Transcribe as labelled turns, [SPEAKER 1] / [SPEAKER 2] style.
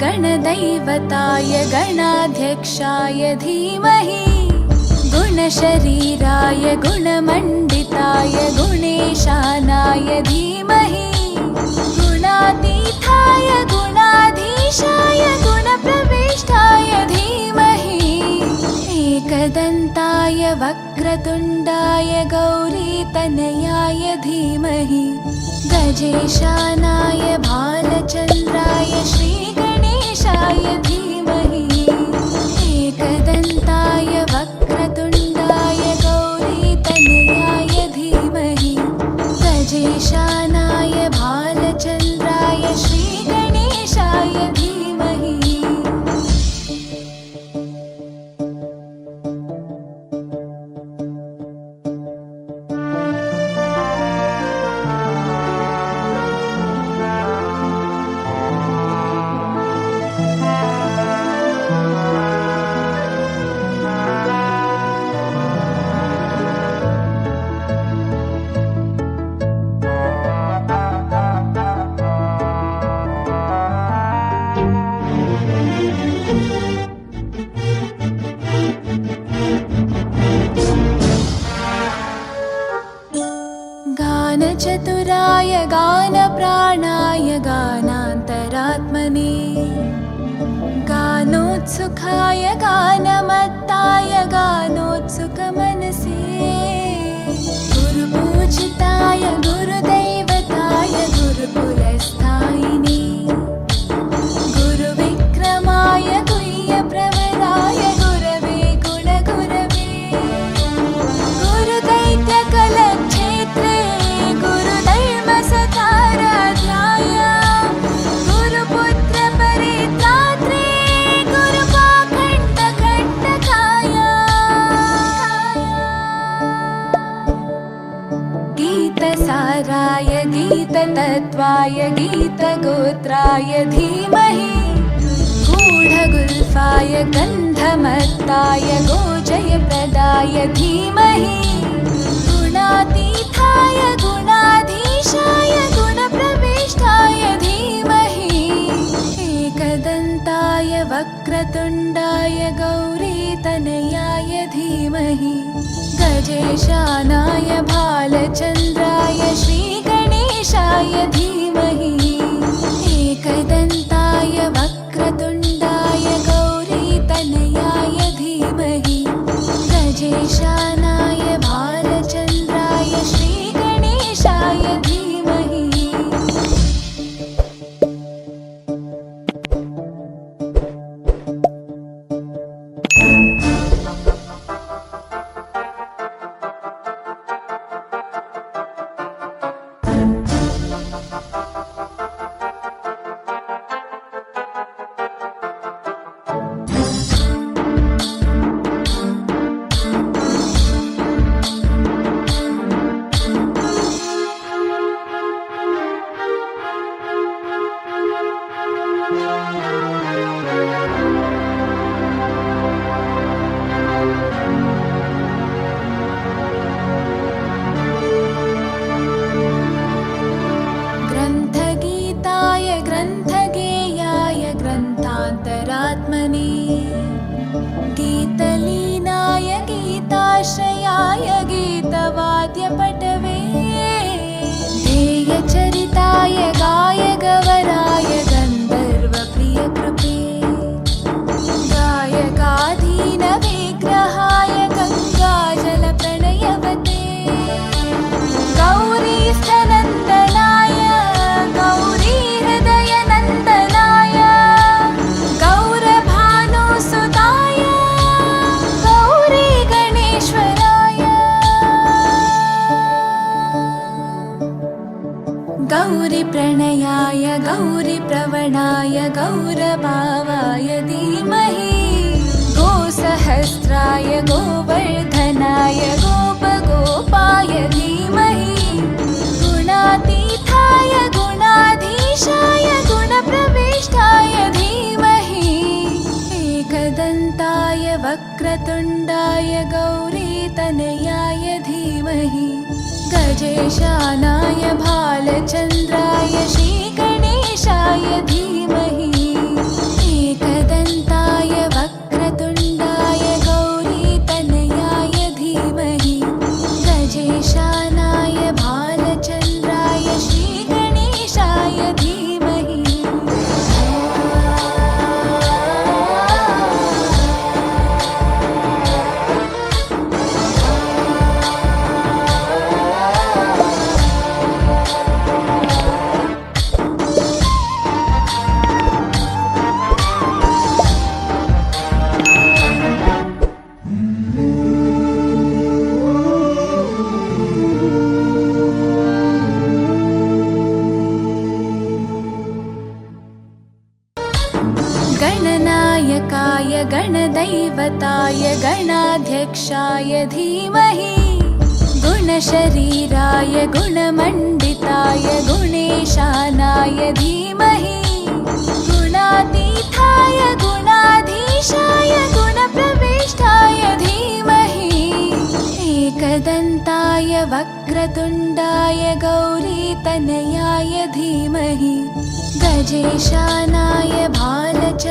[SPEAKER 1] गणदैवताय गणाध्यक्षाय धीमहि गुणशरीराय गुणमण्डिताय गुणेशानाय धीमहि गुणातीताय गुणाधीशाय गुणप्रविष्टाय धीमहि एकदन्ताय वक्रतुण्डाय गौरीतनयाय धीमहि गजेशानाय भालचन्द्राय श्रीगणेशाय धीमहि एकदन्ताय वक्रतुण्डाय गौरीतनयाय धीमहि गजेशानाय भालचन्द्राय श्रीगणेशाय धीमहि गानचतुराय गानप्राणाय गानान्तरात्मने गानोत्सुकाय गानमत्ताय गानोत्सुकमनसे गुरुपूजिताय गुरुदैवताय गुरुकुलस्थायिने गुरुविक्रमाय गुह्यप्रवराय गुरवे गुणगुरवे गुरुदैत्यकलक्षेत्रे गुरुधर्मसताराध्याय गुरुपुत्रपरित्रात्रे गुरुपाखण्डकण्टकाय गीतसाराय गीततत्त्वाय गीतगोत्राय धीमहि गूढगुल्फाय गन्धमत्ताय गोजयप्रदाय धीमहि गुणातीताय गुणाधीशाय गुणप्रविष्टाय धीमहि एकदन्ताय वक्रतुण्डाय गौरीतनयाय धीमहि गजेशानाय भालचन्द्राय श्रीगणेशाय धीमहि एकदन्ताय वक्रतुण्डाय गौरीतनयाय धीमहि गजेशानाय भालचन्द्राय श्रीगणेशाय धीमहि ग्रन्थगीताय ग्रन्थगेयाय ग्रन्थान्तरात्मने गीतलीनाय गीताश्रयाय गीतवाद्यपटवे ध्येयचरिताय गायगवराय गन्धर्वप्रियकृपे गायकाधीनविग्रहाय गङ्गाजलप्रणयवते गौरीस्थनन्दनाय गौरीहृदयनन्दनाय गौरभानुसुताय गौरीगणेश्वराय गौरीप्रणयाय गौरीप्रवणाय गौरभावाय धीमहि गोसहस्राय गोवर्धनाय गोपगोपाय धीमहि गुणातीताय गुणाधीशाय गुणप्रविष्टाय धीमहि एकदन्ताय वक्रतुण्डाय गौरीतनयाय धीमहि गजेशानाय भालचन्द्राय श्रीगणेशाय धीमहि गुणदैवताय गणाध्यक्षाय धीमहि गुणशरीराय गुणमण्डिताय गुणेशानाय धीमहि गुणातीताय गुणाधीशाय गुणप्रविष्टाय धीमहि एकदन्ताय वक्रतुण्डाय गौरीतनयाय धीमहि गजेशानाय भालचन्द्राय